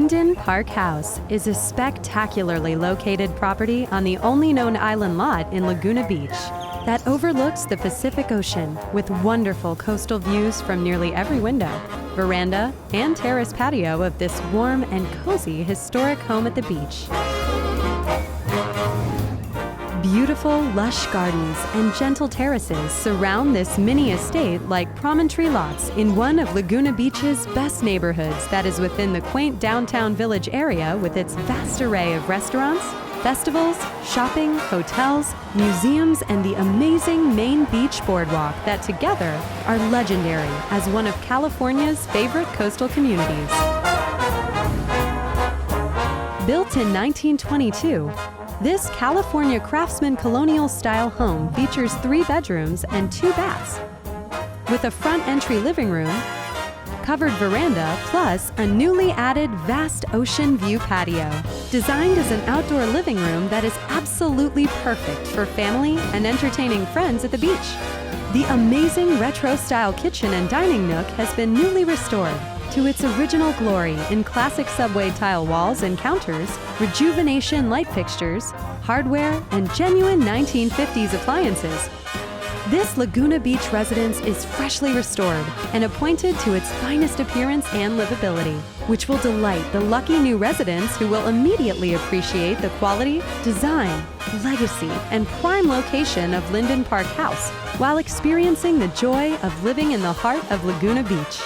Linden Park House is a spectacularly located property on the only known island lot in Laguna Beach that overlooks the Pacific Ocean with wonderful coastal views from nearly every window, veranda, and terrace patio of this warm and cozy historic home at the beach. Beautiful, lush gardens and gentle terraces surround this mini estate like promontory lots in one of Laguna Beach's best neighborhoods that is within the quaint downtown village area with its vast array of restaurants, festivals, shopping, hotels, museums, and the amazing main beach boardwalk that together are legendary as one of California's favorite coastal communities. Built in 1922, this California Craftsman colonial-style home features 3 bedrooms and 2 baths, with a front entry living room, covered veranda, plus a newly added vast ocean view patio. Designed as an outdoor living room that is absolutely perfect for family and entertaining friends at the beach. The amazing retro-style kitchen and dining nook has been newly restored to its original glory in classic subway tile walls and counters, rejuvenation light fixtures, hardware, and genuine 1950s appliances. This Laguna Beach residence is freshly restored and appointed to its finest appearance and livability, which will delight the lucky new residents who will immediately appreciate the quality, design, legacy, and prime location of Linden Park House while experiencing the joy of living in the heart of Laguna Beach.